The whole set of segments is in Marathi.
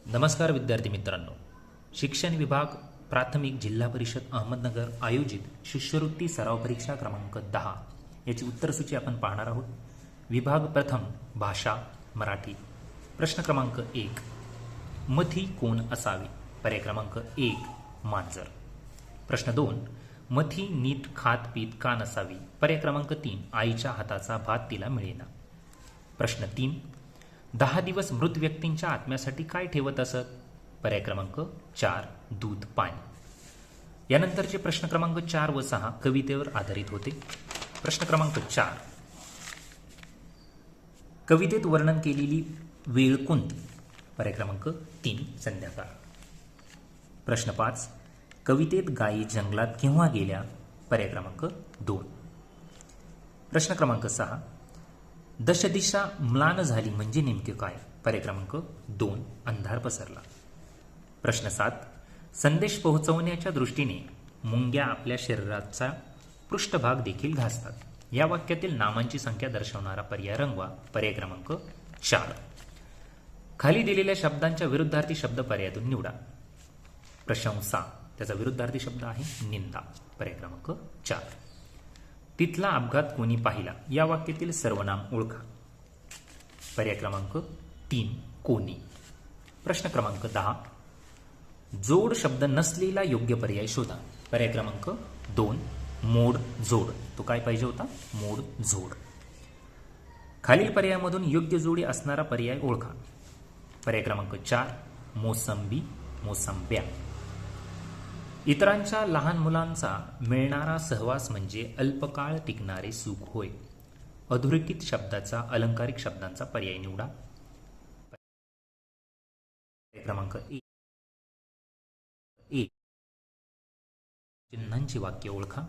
नमस्कार विद्यार्थी मित्रांनो. शिक्षण विभाग प्राथमिक जिल्हा परिषद अहमदनगर आयोजित शिष्यवृत्ती सराव परीक्षा क्रमांक 10 याची उत्तरसूची आपण पाहणार आहोत. विभाग प्रथम भाषा मराठी. प्रश्न क्रमांक 1, मथी कोण असावी? पर्याय क्रमांक 1 मांजर. प्रश्न 2, मथी नीट खात पीत का नसावी? पर्याय क्रमांक 3 आईच्या हाताचा भात तिला मिळेना. प्रश्न 3, 10 दिवस मृत व्यक्तींच्या आत्म्यासाठी काय ठेवत असत? पर्याय क्रमांक 4 दूध पाणी. यानंतरचे प्रश्न क्रमांक 4 व 6 कवितेवर आधारित होते. प्रश्न क्रमांक 4, कवितेत वर्णन केलेली वेळ कोणती? पर्याय क्रमांक 3 संध्याकाळ. प्रश्न 5, कवितेत गायी जंगलात केव्हा गेल्या? पर्याय क्रमांक 2. प्रश्न क्रमांक 6, दशदिशा म्लान झाली म्हणजे नेमके काय? पर्याय क्रमांक 2 अंधार पसरला. प्रश्न 7, संदेश पोहोचवण्याच्या दृष्टीने मुंग्या आपल्या शरीराचा पृष्ठभाग देखील घासतात. या वाक्यातील नामांची संख्या दर्शवणारा पर्याय रंगवा. पर्याय क्रमांक 4. खाली दिलेल्या शब्दांच्या विरुद्धार्थी शब्द पर्यायातून निवडा. प्रशंसा, त्याचा विरुद्धार्थी शब्द आहे निंदा. पर्याय क्रमांक 4. तिथला अपघात कोणी पाहिला? या वाक्यातील सर्वनाम ओळखा. पर्याय क्रमांक 3 कोणी. प्रश्न क्रमांक 10, जोड शब्द नसलेला योग्य पर्याय शोधा. पर्याय क्रमांक 2 मोड जोड. तो काय पाहिजे होता? मोड जोड. खालील पर्यायामधून योग्य जोडी असणारा पर्याय ओळखा. पर्याय क्रमांक 4 मोसंबी मोसंब्या. इतरांच्या लहान मुलांचा मिळणारा सहवास म्हणजे अल्पकाळ टिकणारे सुख होय. अधोरेखित शब्दाचा अलंकारिक शब्दांचा पर्याय निवडा. पर्याय क्रमांक 1 चिन्हांची वाक्य ओळखा.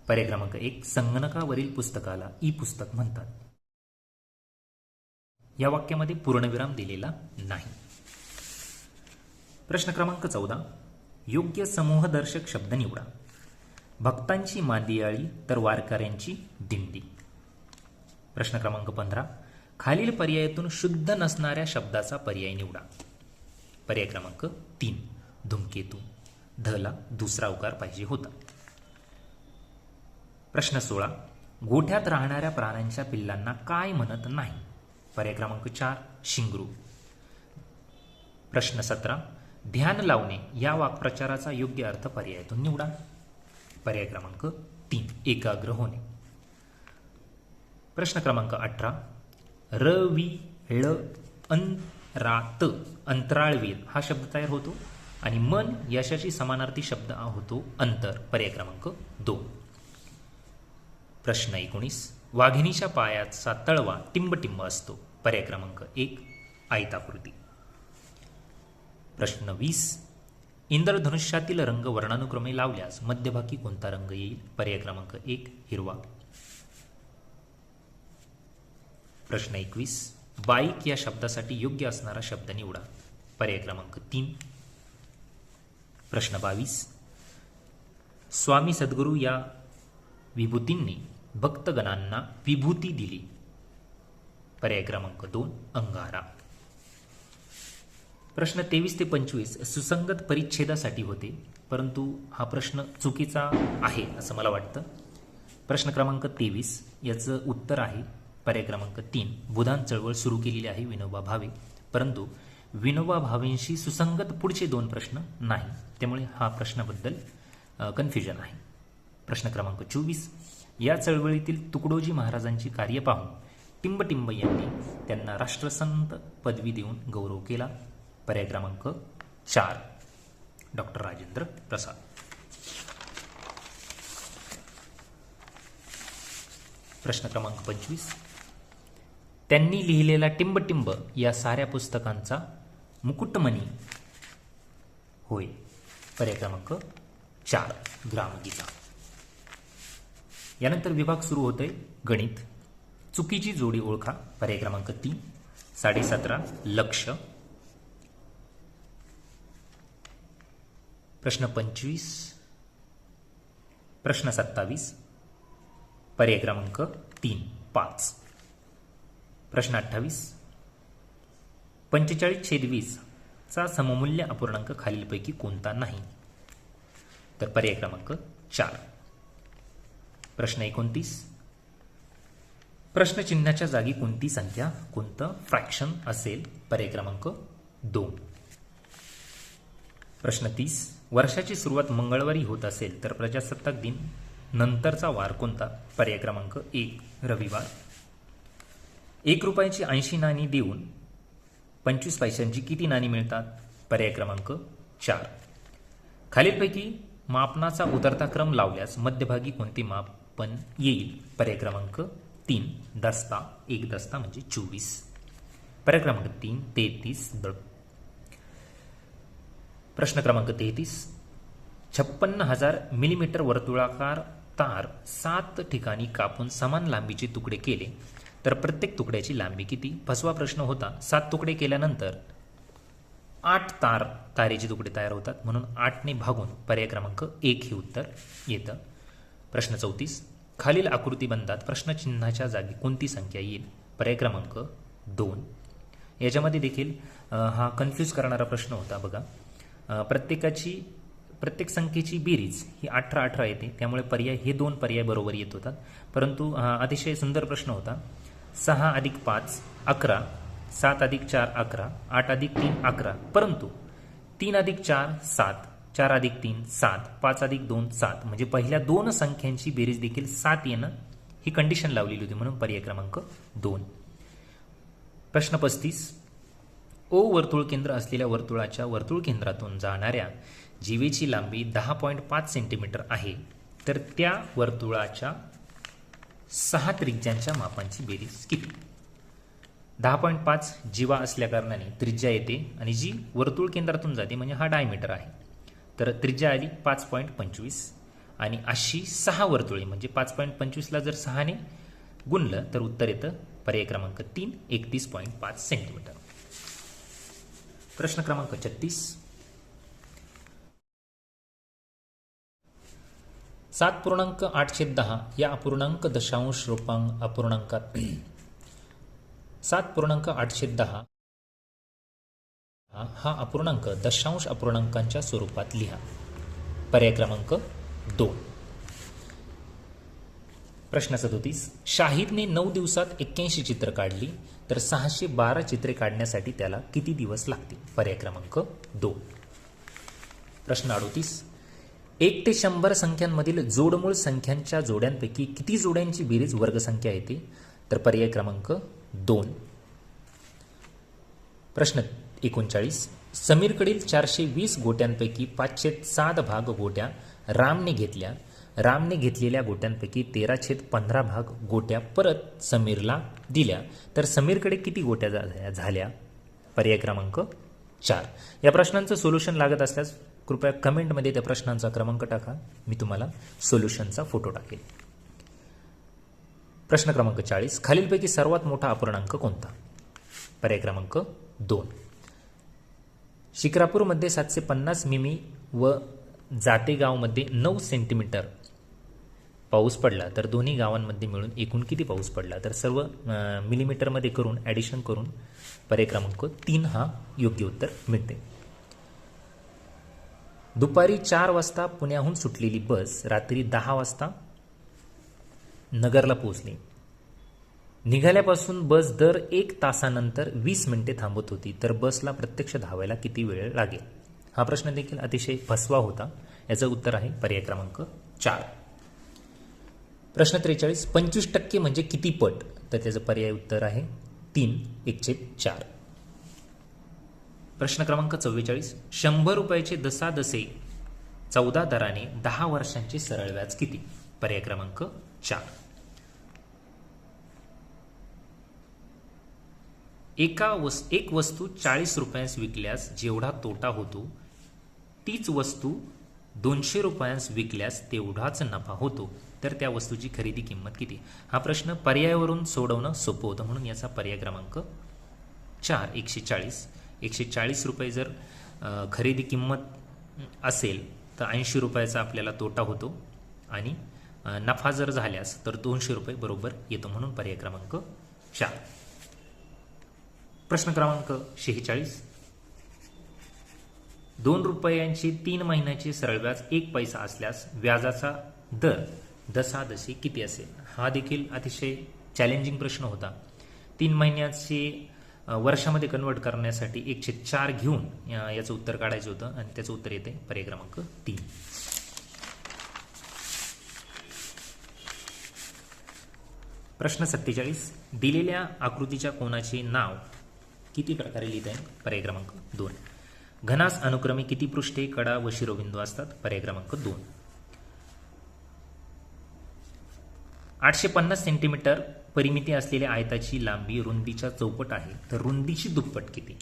पर्याय क्रमांक 1 संगणकावरील पुस्तकाला ई पुस्तक म्हणतात. या वाक्यामध्ये पूर्णविराम दिलेला नाही. प्रश्न क्रमांक 14, योग्य समूहदर्शक शब्द निवडा. भक्तांची मांदियाळी तर वारकऱ्यांची दिंडी. प्रश्न क्रमांक 15, खालील पर्यायातून शुद्ध नसणाऱ्या शब्दाचा पर्याय निवडा. पर्याय क्रमांक 3 धूमकेतू. धला दुसरा उकार पाहिजे होता. प्रश्न 16, गोठ्यात राहणाऱ्या प्राण्यांच्या पिल्लांना काय म्हणत नाही? पर्याय क्रमांक 4 शिंगरू. प्रश्न 17, ध्यान लावणे या वाक्प्रचाराचा योग्य अर्थ पर्यायातून निवडा. पर्याय क्रमांक 3 एकाग्र होणे. प्रश्न क्रमांक 18, रविळ अंतरात अंतराळवीर हा शब्द तयार होतो आणि मन यशाची समानार्थी शब्द होतो अंतर. पर्याय क्रमांक 2. प्रश्न 19, वाघिणीच्या पायाचा तळवा टिंबटिंब असतो. पर्याय क्रमांक 1 आयताकृती. प्रश्न 20, इंद्रधनुष्यातील रंग वर्णानुक्रमे लावल्यास मध्यभागी कोणता रंग येईल? पर्याय क्रमांक 1 हिरवा. प्रश्न 21, बाईक या शब्दासाठी योग्य असणारा शब्द निवडा. पर्याय क्रमांक 3. प्रश्न 22, स्वामी सद्गुरू या विभूतींनी भक्तगणांना विभूती दिली. पर्याय क्रमांक 2 अंगारा. प्रश्न 23 ते 25 सुसंगत परिच्छेदासाठी होते, परंतु हा प्रश्न चुकीचा आहे असं मला वाटतं. प्रश्न क्रमांक 23 याचं उत्तर आहे पर्याय क्रमांक 3 बुधान चळवळ सुरू केलेली आहे विनोबा भावे, परंतु विनोबा भावेंशी सुसंगत पुढचे 2 प्रश्न नाही, त्यामुळे हा प्रश्नाबद्दल कन्फ्युजन आहे. प्रश्न क्रमांक 24, या चळवळीतील तुकडोजी महाराजांची कार्य पाहून टिंबटिंब यांनी त्यांना राष्ट्रसंत पदवी देऊन गौरव केला. पर्याय क्रमांक 4 डॉक्टर राजेंद्र प्रसाद. प्रश्न क्रमांक 25, त्यांनी लिहिलेला टिंबटिंब या साऱ्या पुस्तकांचा मुकुटमणी होय. पर्याय क्रमांक 4 ग्रामगीता. यानंतर विभाग सुरू होतोय गणित. चुकीची जोडी ओळखा. पर्याय क्रमांक 3 17.5 लक्ष. प्रश्न 25, प्रश्न 27 पर्याय क्रमांक 3 5. प्रश्न 28 45/20 चा सममूल्य अपूर्णांक खालीलपैकी कोणता नाही? तर पर्याय क्रमांक 4. प्रश्न 29. प्रश्नचिन्हाच्या जागी कोणती संख्या, कोणतं फ्रॅक्शन असेल? पर्याय क्रमांक 2. प्रश्न 30. वर्षाची सुरुवात मंगळवारी होत असेल तर प्रजासत्ताक दिन नंतरचा वार कोणता? पर्याय क्रमांक 1 रविवार. 1 रुपयाची 80 नाणी देऊन 25 पैशांची किती नाणी मिळतात? पर्याय क्रमांक 4. खालीलपैकी मापनाचा उतरता क्रम लावल्यास मध्यभागी कोणते मापन येईल? पर्याय क्रमांक 3 दस्ता. 1 दस्ता म्हणजे 24. पर्याय क्रमांक 3 33 दळ. प्रश्न क्रमांक 33. 56,000 मिलीमीटर वर्तुळाकार तार 7 ठिकाणी कापून समान लांबीचे तुकडे केले तर प्रत्येक तुकड्याची लांबी किती? फसवा प्रश्न होता. 7 तुकडे केल्यानंतर 8 तारेचे तुकडे तयार होतात, म्हणून 8ने भागून पर्याय क्रमांक 1 हे उत्तर येतं. प्रश्न 34. खालील आकृतीबंधात प्रश्नचिन्हाच्या जागी कोणती संख्या येईल? पर्याय क्रमांक 2. याच्यामध्ये देखील हा कन्फ्यूज करणारा प्रश्न होता बघा. प्रत्येक संख्येची बेरीज ही 18 येते, त्यामुळे पर्याय हे 2 पर्याय बरोबर येत होतात. परंतु अतिशय सुंदर प्रश्न होता. 6 + 5 11, 7 + 4 11, 8 + 3 11, परंतु 3 + 4 7, 4 + 3 7, 5 + 2 7, म्हणजे पहिल्या 2 संख्यांची बेरीज देखील 7 येणं ही कंडिशन लावलेली होती, म्हणून पर्याय क्रमांक 2. प्रश्न 35. ओ वर्तुळ केंद्र असलेल्या वर्तुळाच्या वर्तुळ केंद्रातून जाणाऱ्या जीवेची लांबी 10.5 सेंटीमीटर आहे, तर त्या वर्तुळाच्या 6 त्रिज्यांच्या मापांची बेरीज किती? 10.5 जीवा असल्या कारणाने त्रिज्या येते आणि जी वर्तुळ केंद्रातून जाते म्हणजे हा डायमीटर आहे, तर त्रिज्या आली 5.25 आणि अशी 6 वर्तुळे म्हणजे 5.25ला जर 6ने गुणलं तर उत्तर येतं पर्याय क्रमांक 3 31.5 सेंटीमीटर. प्रश्न क्रमांक 36. 7.8/10 या अपूर्णांक दशांश अपूर्णांकात 7.8/10 हा अपूर्णांक दशांश अपूर्णांकांच्या स्वरूपात लिहा. पर्याय क्रमांक 2. प्रश्न 37. शाहिदने 9 दिवसात 81 चित्र काढली तर 612 चित्रे काढण्यासाठी त्याला किती दिवस लागतील? पर्याय क्रमांक 2. प्रश्न 38. 1 ते 100 संख्यांमधील जोडमूळ संख्यांच्या जोड्यांपैकी किती जोड्यांची बेरीज वर्गसंख्या येते? तर पर्याय क्रमांक 2. प्रश्न 39. समीरकडील 420 गोट्यांपैकी 5/7 भाग गोट्या रामने घेतल्या. रामने घेतलेल्या गोट्यांपैकी 13/15 भाग गोट्या परत समीरला दिल्या, तर समीरकडे किती गोट्या झाल्या? पर्याय क्रमांक 4. या प्रश्नांचं सोल्युशन लागत असल्यास कृपया कमेंटमध्ये त्या प्रश्नांचा क्रमांक टाका, मी तुम्हाला सोल्युशनचा फोटो टाकेल. प्रश्न क्रमांक 40. खालीलपैकी सर्वात मोठा अपूर्णांक कोणता? पर्याय क्रमांक 2. शिक्रापूरमध्ये 750 मिमी व जातेगावमध्ये 9 सेंटीमीटर पाऊस पडला तर दोन्ही गावांमध्ये मिळून एकूण किती पाऊस पडला? तर सर्व मिलीमीटरमध्ये करून ॲडिशन करून पर्याय क्रमांक 3 हा योग्य उत्तर मिळते. दुपारी 4 वाजता पुण्याहून सुटलेली बस रात्री 10 वाजता नगरला पोहोचली. निघाल्यापासून बस दर 1 तासानंतर 20 मिनिटे थांबत होती, तर बसला प्रत्यक्ष धावायला किती वेळ लागेल? हा प्रश्न देखील अतिशय फसवा होता. याचं उत्तर आहे पर्याय क्रमांक 4. प्रश्न 43. 25% म्हणजे किती पट? तर त्याचं पर्याय उत्तर आहे 3/4. प्रश्न क्रमांक 44. 100 रुपयाचे दसादसे 14 दराने 10 वर्षांचे सरळ व्याज किती? पर्याय क्रमांक 4. एक वस्तू 40 रुपयांस विकल्यास जेवढा तोटा होतो तीच वस्तू 200 रुपयांस विकल्यास तेवढाच नफा होतो, तर त्या वस्तूची खरेदी किंमत किती? हा प्रश्न पर्यायावरून सोडवणं सोपं होतं, म्हणून याचा पर्याय क्रमांक 4 140. 140 रुपये जर खरेदी किंमत असेल तर 80 रुपयाचा आपल्याला तोटा होतो आणि नफा जर झाल्यास तर 200 रुपये बरोबर येतो, म्हणून पर्याय क्रमांक 4. प्रश्न क्रमांक 46. 2 रुपयांचे 3 महिन्याचे सरळ व्याज 1 पैसा असल्यास व्याजाचा दर दसादशी किती असेल? हा देखील अतिशय चॅलेंजिंग प्रश्न होता. 3 महिन्याचे वर्षामध्ये कन्वर्ट करण्यासाठी 1/4 घेऊन याचं उत्तर काढायचं होतं आणि त्याचं उत्तर येते पर्याय क्रमांक 3. प्रश्न 47. दिलेल्या आकृतीच्या कोनाचे नाव किती प्रकारे लिहिता येईल? पर्याय क्रमांक 2. घनास अनुक्रमे किती पृष्ठे, कडा व शिरोबिंदू असतात? पर्याय क्रमांक 2. 850 सेंटीमीटर परिमिती असलेल्या आयताची लांबी रुंदीच्या चौपट आहे, तर रुंदीची दुप्पट किती?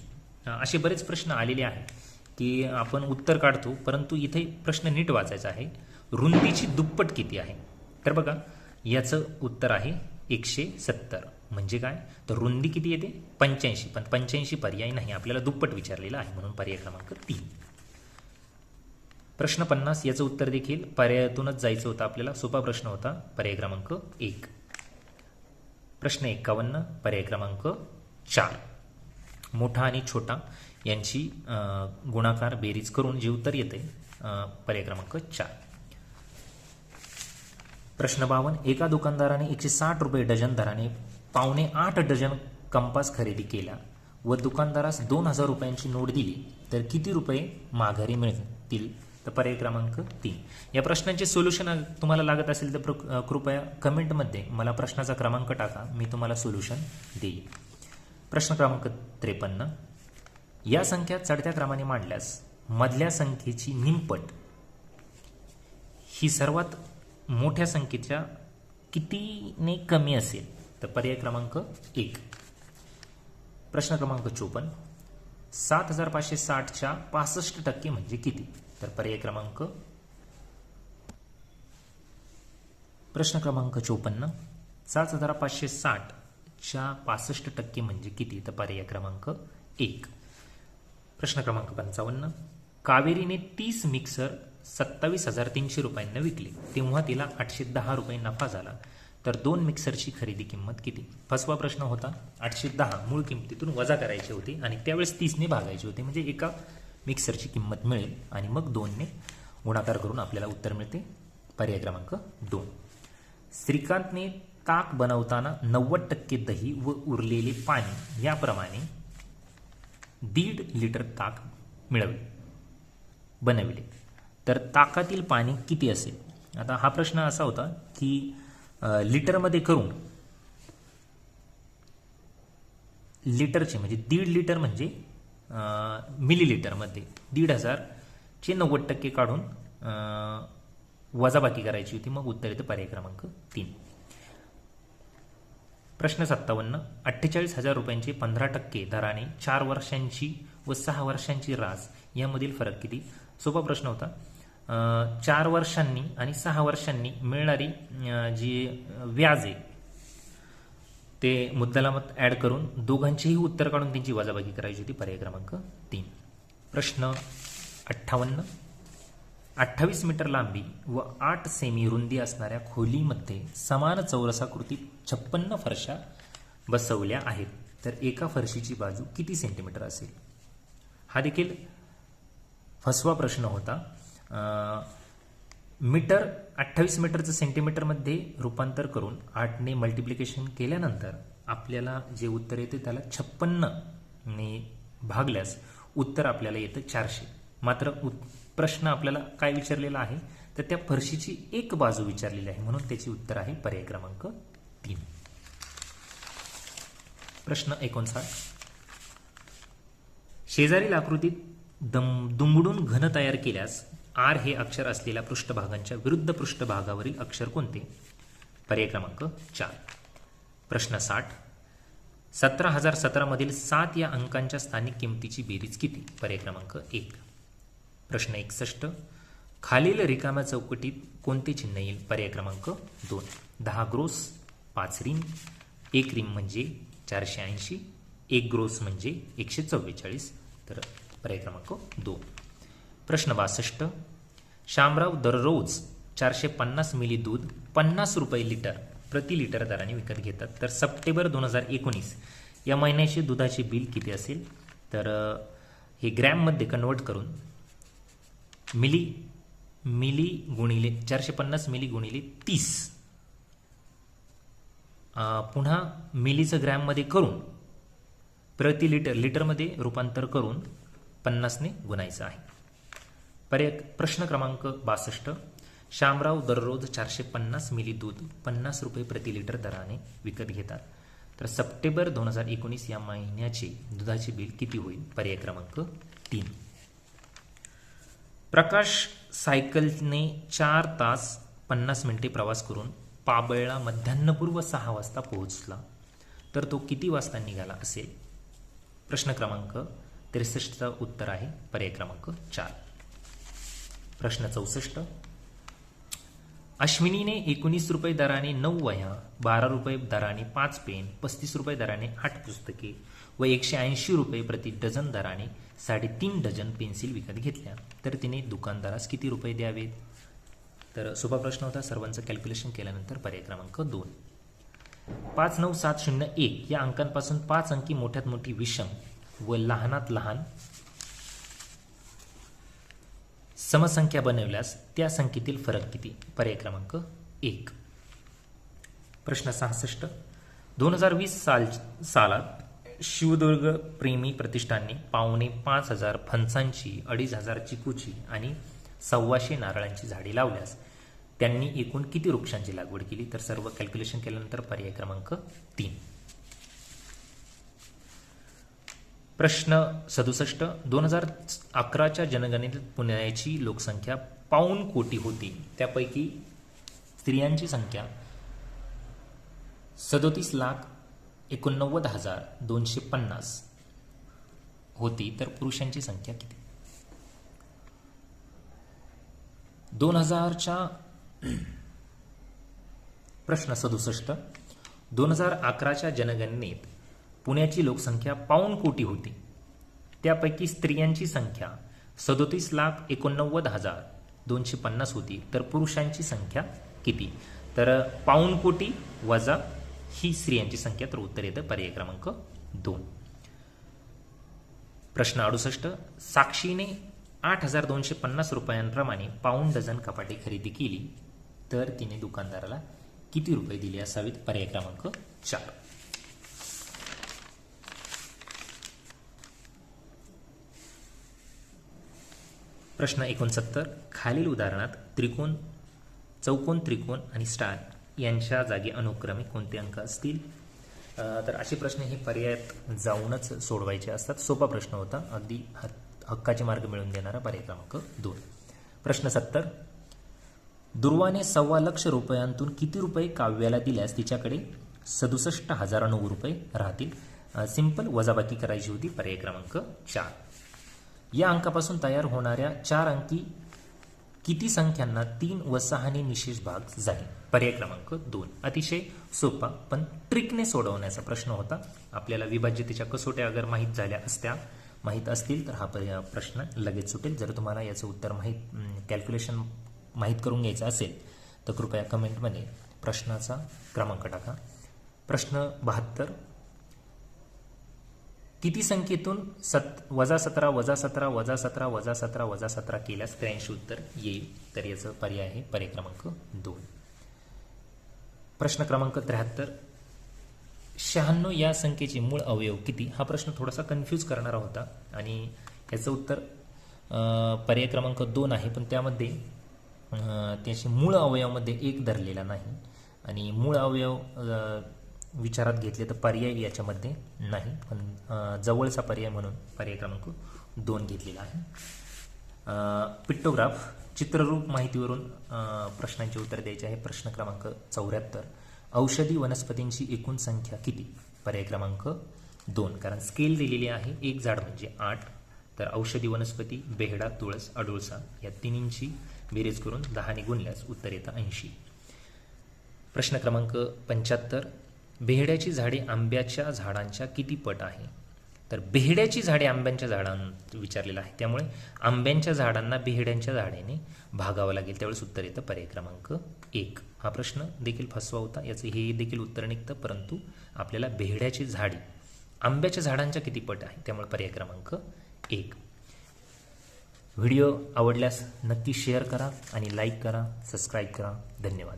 असे बरेच प्रश्न आलेले आहेत की आपण उत्तर काढतो, परंतु इथे प्रश्न नीट वाचायचा आहे. रुंदीची दुप्पट किती आहे? तर बघा, याचं उत्तर आहे 170. म्हणजे काय? तर रुंदी किती येते? 85. पण 85 पर्याय नाही, आपल्याला दुप्पट विचारलेलं आहे, म्हणून पर्याय क्रमांक 3. प्रश्न 50. याचं उत्तर देखील पर्यायातूनच जायचं होतं आपल्याला. सोपा प्रश्न होता. पर्याय क्रमांक 1. प्रश्न 51. पर्याय क्रमांक 4. मोठा आणि छोटा यांची गुणाकार बेरीज करून जे उत्तर येते पर्याय क्रमांक 4. प्रश्न 52. एका दुकानदाराने 160 रुपये डझन दराने 7.25 डझन कंपास खरेदी केला व दुकानदारास 2000 रुपयांची नोट दिली, तर किती रुपये माघारी मिळतील? तर पर्याय क्रमांक 3. या प्रश्नांचे सोल्युशन तुम्हाला लागत असेल तर कृपया कमेंटमध्ये मला प्रश्नाचा क्रमांक टाका, मी तुम्हाला सोल्युशन देईल. प्रश्न क्रमांक 53. या संख्या चढत्या क्रमाने मांडल्यास मधल्या संख्येची निमपट ही सर्वात मोठ्या संख्येच्या कितीने कमी असेल? तर पर्याय क्रमांक 1. प्रश्न क्रमांक 54. 7560च्या 65% म्हणजे किती? तर पर्याय क्रमांक. प्रश्न क्रमांक 54. 7560च्या 65% म्हणजे किती? तर पर्याय क्रमांक 1. प्रश्न क्रमांक 55. कावेरीने 30 मिक्सर 27,300 रुपयांना विकले, तेव्हा तिला 810 रुपये नफा झाला, तर 2 मिक्सरची खरेदी किंमत किती? फसवा प्रश्न होता. 810 मूळ किमतीतून वजा करायचे होते आणि त्यावेळेस 30ने भागायचे होते, म्हणजे एका मिक्सरची किंमत मिळेल आणि मग 2ने गुणाकार करून आपल्याला उत्तर मिळते. पर्याय क्रमांक 2. श्रीकांतने ताक बनवताना 90% दही व उरलेले पाणी याप्रमाणे 1.5 लिटर ताक बनविले, तर ताकातील पाणी किती असेल? आता हा प्रश्न असा होता की लिटरमध्ये करून लिटरचे म्हणजे 1.5 लिटर म्हणजे मिलीलिटरमध्ये 1,500चे 90% काढून वजाबाकी करायची होती, मग उत्तर येतं पर्याय क्रमांक 3. प्रश्न 57. 48,000 रुपयांचे 15% दराने 4 वर्षांची व 6 वर्षांची रास यामधील फरक किती? सोपा प्रश्न होता. 4 वर्षांनी आणि 6 वर्षांनी मिळणारी जी व्याज आहे ते मुद्दलामत ॲड करून दोघांचेही उत्तर काढून त्यांची वजाबाकी करायची होती. पर्याय क्रमांक 3. प्रश्न 58. 28 मीटर लांबी व 8 सेमी रुंदी असणाऱ्या खोलीमध्ये समान चौरसाकृतीत 56 फरशा बसवल्या आहेत, तर एका फरशीची बाजू किती सेंटीमीटर असेल? हा देखील फसवा प्रश्न होता. मीटर 28 मीटरचं सेंटीमीटरमध्ये रूपांतर करून 8ने मल्टिप्लिकेशन केल्यानंतर आपल्याला जे उत्तर येते त्याला 56ने भागल्यास उत्तर आपल्याला येतं 400. मात्र प्रश्न आपल्याला काय विचारलेला आहे? तर त्या फरशीची एक बाजू विचारलेली आहे, म्हणून त्याची उत्तर आहे पर्याय क्रमांक 3. प्रश्न 59. शेजारील आकृतीत दुमडून घन तयार केल्यास आर हे अक्षर असलेल्या पृष्ठभागांच्या विरुद्ध पृष्ठभागावरील अक्षर कोणते? पर्याय क्रमांक 4. प्रश्न 60. 17,017 मधील 7 या अंकांच्या स्थानिक किमतीची बेरीज किती? पर्याय क्रमांक 1. प्रश्न 61. खालील रिकाम्या चौकटीत कोणते चिन्ह येईल? पर्याय क्रमांक 2. 10 ग्रोस 5 रिम, 1 रिम म्हणजे 480, 1 ग्रोस म्हणजे 144, तर पर्याय क्रमांक 2. प्रश्न 62. शामराव दररोज 450 मिली दूध 50 रुपये लिटर प्रति लिटर दराने विकत घेतात, तर सप्टेंबर 2019 या महिन्याचे दुधाचे बिल किती असेल? तर हे ग्रॅममध्ये कन्वर्ट करून मिली गुणिले 450 मिली गुणिले 30 पुन्हा मिलीचं ग्रॅममध्ये करून प्रति लिटरमध्ये रूपांतर करून 50ने गुणायचं आहे. प्रश्न क्रमांक 62. शामराव दररोज 450 मिली दूध 50 रुपये प्रति लिटर दराने विकत घेतात. तर सप्टेंबर 2019 या महिन्याचे दुधाचे बिल किती होईल? पर्याय क्रमांक 3. प्रकाश सायकलने 4 तास 50 मिनिटे प्रवास करून पाबळला मध्यान्हपूर्व 6 वाजता पोहोचला, तर तो किती वाजता निघाला असेल? प्रश्न क्रमांक 63चं उत्तर आहे पर्याय क्रमांक 4. प्रश्न 64. अश्विनीने 19 रुपये दराने 9 वह्या, 12 रुपये दराने 5 पेन, 35 रुपये दराने 8 पुस्तके व 180 रुपये प्रति डझन दराने 3.5 डझन पेन्सिल विकत घेतल्या, तर तिने दुकानदारास किती रुपये द्यावेत? तर सोपा प्रश्न होता. सर्वांचं कॅल्क्युलेशन केल्यानंतर पर्याय क्रमांक 2. 59701 या अंकांपासून 5 अंकी मोठ्यात मोठी विषम व लहानात लहान समसंख्या बनवल्यास त्या संख्येतील फरक किती? पर्याय क्रमांक 1. प्रश्न 66. 2020 सालात शिवदुर्ग प्रेमी प्रतिष्ठानने 5,500 फणसांची, 2,500 चिकूची आणि 1,200 नारळांची झाडे लावल्यास त्यांनी एकूण किती वृक्षांची लागवड केली? तर सर्व कॅल्क्युलेशन केल्यानंतर पर्याय क्रमांक 3. प्रश्न 67. 2011च्या जनगणनेत पुण्याची लोकसंख्या 52 कोटी होती. त्यापैकी स्त्रियांची संख्या 37,89,250 होती, तर पुरुषांची संख्या किती? 2000च्या प्रश्न 67. 2011च्या जनगणनेत पुण्याची लोकसंख्या 52 कोटी होती. त्यापैकी स्त्रियांची संख्या 37,89,250 होती, तर पुरुषांची संख्या किती? तर 52 कोटी वजा ही स्त्रियांची संख्या, तर उत्तर येतं पर्याय क्रमांक 2. प्रश्न 68. साक्षीने 8,250 रुपयांप्रमाणे 52 डझन कपाटे खरेदी केली, तर तिने दुकानदाराला किती रुपये दिले असावेत? पर्याय क्रमांक 4. प्रश्न 69. खालील उदाहरणात चौकोन, त्रिकोण आणि स्टार यांच्या जागी अनुक्रमे कोणते अंक असतील? तर असे प्रश्न हे पर्यायात जाऊनच सोडवायचे असतात. सोपा प्रश्न होता, अगदी हक्काचे मार्ग मिळवून देणारा. पर्याय क्रमांक 2. प्रश्न 70. दुर्वाने 1.25 लाख रुपयांतून किती रुपये काव्याला दिल्यास तिच्याकडे 67,009 रुपये राहतील? सिंपल वजाबाकी करायची होती. पर्याय क्रमांक 4. या अंकापासून तयार होणाऱ्या 4 अंकी किती संख्यांना 3 व 6 ने निशेष भाग जाईल? पर्याय क्रमांक 2. अतिशय सोपा पण ट्रिकने सोडवण्याचा प्रश्न होता. आपल्याला विभाज्यतेच्या कसोट्या अगर माहीत असतील तर हा प्रश्न लगेच सुटेल. जर तुम्हाला याचं उत्तर कॅल्क्युलेशन माहीत करून घ्यायचं असेल तर कृपया कमेंटमध्ये प्रश्नाचा क्रमांक टाका. प्रश्न 72. किती संख्येतून -17 केल्यास 83 उत्तर येईल? तर याचं पर्याय आहे पर्याय क्रमांक 2. प्रश्न क्रमांक 73. 96 या संख्येचे मूळ अवयव किती? हा प्रश्न थोडासा कन्फ्यूज करणारा होता आणि याचं उत्तर पर्याय क्रमांक 2 आहे, पण त्यामध्ये त्याचे मूळ अवयवामध्ये 1 धरलेला नाही आणि मूळ अवयव विचारात घेतले तर पर्याय याच्यामध्ये नाही, पण जवळचा पर्याय म्हणून पर्याय क्रमांक 2 घेतलेला आहे. पिक्टोग्राफ चित्ररूप माहितीवरून प्रश्नांचे उत्तर द्यायचे आहे. प्रश्न क्रमांक 74. औषधी वनस्पतींची एकूण संख्या किती? पर्याय क्रमांक 2, कारण स्केल दिलेली आहे. एक झाड म्हणजे 8, तर औषधी वनस्पती बेहडा, तुळस, अडुळसा या तिन्हींची बेरीज करून 10 ने गुणल्यास उत्तर येतं 80. प्रश्न क्रमांक 75. बेहड्याची झाडे आंब्याच्या झाडांच्या किती पट आहे? तर बेहड्याची झाडे आंब्यांच्या झाडांना विचारलेलं आहे, त्यामुळे आंब्यांच्या झाडांना बेहड्यांच्या झाडाने भागावं लागेल. त्यावेळेस उत्तर येतं पर्याय क्रमांक 1. हा प्रश्न देखील फसवा होता, याचं हे देखील उत्तर निघतं, परंतु आपल्याला बेहड्याची झाडे आंब्याच्या झाडांच्या किती पट आहे, त्यामुळे पर्याय क्रमांक 1. व्हिडिओ आवडल्यास नक्की शेअर करा आणि लाईक करा, सबस्क्राईब करा. धन्यवाद.